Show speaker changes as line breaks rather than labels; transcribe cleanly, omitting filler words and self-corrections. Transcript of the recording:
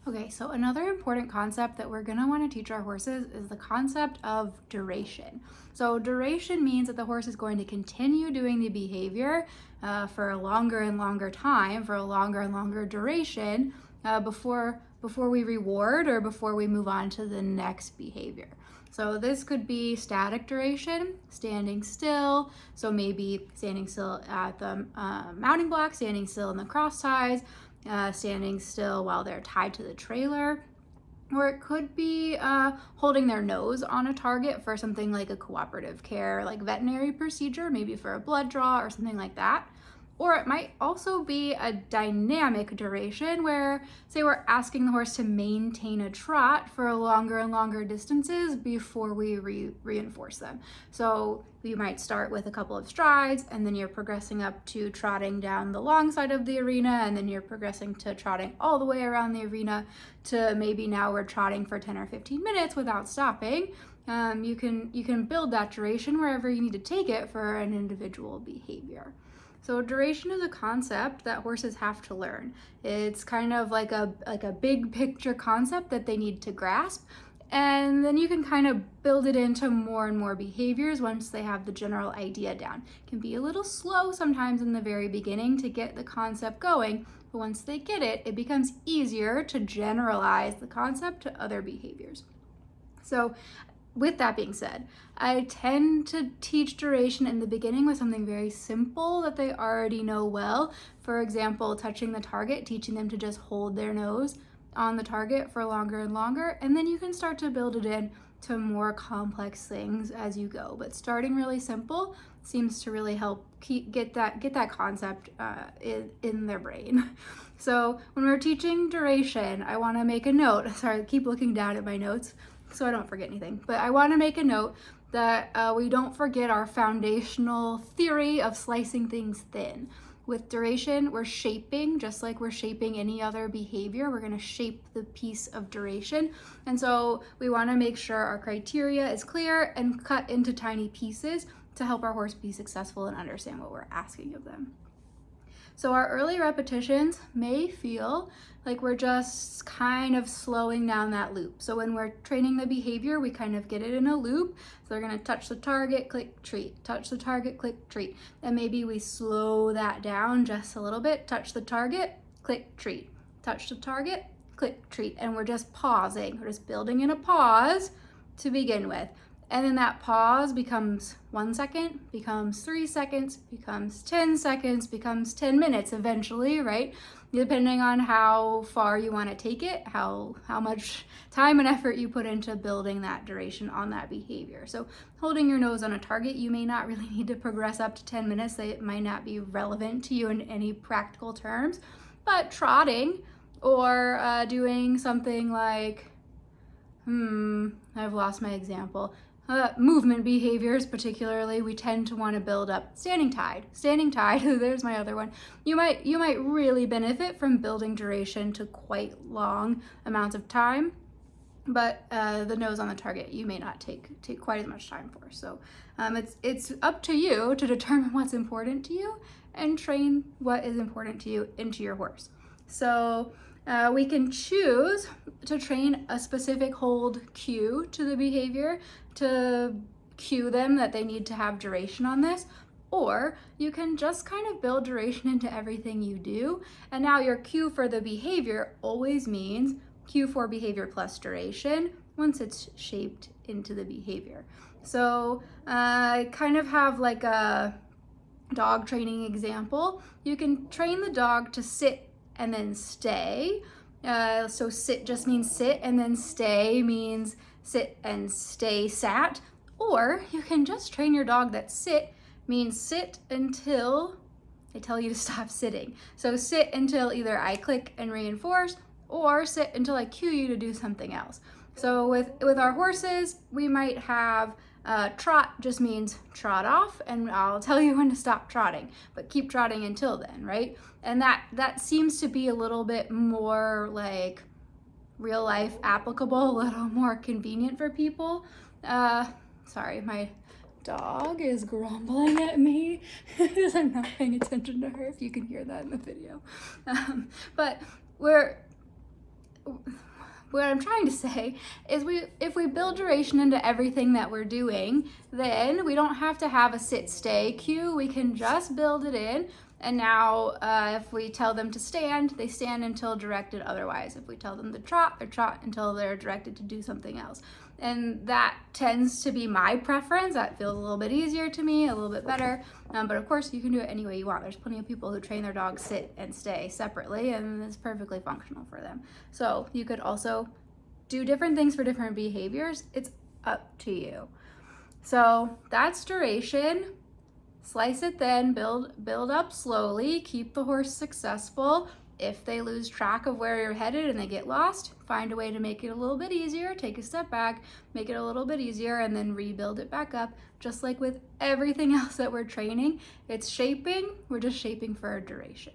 Okay, so another important concept that we're gonna wanna teach our horses is the concept of duration. So duration means that the horse is going to continue doing the behavior for a longer and longer time, for a longer and longer duration before we reward or before we move on to the next behavior. So this could be static duration, standing still. So maybe standing still at the mounting block, standing still in the cross ties, standing still while they're tied to the trailer. Or it could be holding their nose on a target for something like a cooperative care, like veterinary procedure, maybe for a blood draw or something like that. Or it might also be a dynamic duration where, say, we're asking the horse to maintain a trot for longer and longer distances before we reinforce them. So you might start with a couple of strides, and then you're progressing up to trotting down the long side of the arena, and then you're progressing to trotting all the way around the arena to maybe now we're trotting for 10 or 15 minutes without stopping. You can build that duration wherever you need to take it for an individual behavior. So duration is a concept that horses have to learn. It's kind of like a big picture concept that they need to grasp. And then you can kind of build it into more and more behaviors once they have the general idea down. It can be a little slow sometimes in the very beginning to get the concept going, but once they get it, it becomes easier to generalize the concept to other behaviors. So with that being said, I tend to teach duration in the beginning with something very simple that they already know well. For example, touching the target, teaching them to just hold their nose on the target for longer and longer, and then you can start to build it in to more complex things as you go. But starting really simple seems to really help get that concept in their brain. So when we're teaching duration, I want to make a note. Sorry, I keep looking down at my notes so I don't forget anything. But I want to make a note that we don't forget our foundational theory of slicing things thin. With duration, we're shaping, just like we're shaping any other behavior, we're going to shape the piece of duration. And so we want to make sure our criteria is clear and cut into tiny pieces to help our horse be successful and understand what we're asking of them. So our early repetitions may feel like we're just kind of slowing down that loop. So when we're training the behavior, we kind of get it in a loop. So they're gonna touch the target, click, treat, touch the target, click, treat. And maybe we slow that down just a little bit, touch the target, click, treat, touch the target, click, treat. And we're just pausing, we're just building in a pause to begin with. And then that pause becomes 1 second, becomes 3 seconds, becomes 10 seconds, becomes 10 minutes eventually, right? Depending on how far you want to take it, how much time and effort you put into building that duration on that behavior. So holding your nose on a target, you may not really need to progress up to 10 minutes. It might not be relevant to you in any practical terms, but trotting or doing something like, I've lost my example. Movement behaviors, particularly, we tend to want to build up standing tied. There's my other one. You might really benefit from building duration to quite long amounts of time, but the nose on the target you may not take quite as much time for. So it's up to you to determine what's important to you and train what is important to you into your horse. So we can choose to train a specific hold cue to the behavior to cue them that they need to have duration on this, or you can just kind of build duration into everything you do. And now your cue for the behavior always means cue for behavior plus duration once it's shaped into the behavior. So I kind of have like a dog training example. You can train the dog to sit and then stay. So sit just means sit, and then stay means sit and stay sat. Or you can just train your dog that sit means sit until I tell you to stop sitting. So sit until either I click and reinforce, or sit until I cue you to do something else. So with our horses, we might have trot just means trot off, and I'll tell you when to stop trotting, but keep trotting until then, right? And that seems to be a little bit more like real life applicable, a little more convenient for people. Sorry, my dog is grumbling at me because I'm not paying attention to her, if you can hear that in the video. But what I'm trying to say is if we build duration into everything that we're doing, then we don't have to have a sit-stay cue. We can just build it in. And now if we tell them to stand, they stand until directed otherwise. If we tell them to trot, they trot until they're directed to do something else. And that tends to be my preference. That feels a little bit easier to me, a little bit better. But of course, you can do it any way you want. There's plenty of people who train their dogs sit and stay separately, and it's perfectly functional for them. So you could also do different things for different behaviors. It's up to you. So that's duration. Slice it thin, build up slowly, keep the horse successful. If they lose track of where you're headed and they get lost, find a way to make it a little bit easier, take a step back, make it a little bit easier, and then rebuild it back up. Just like with everything else that we're training, it's shaping, we're just shaping for a duration.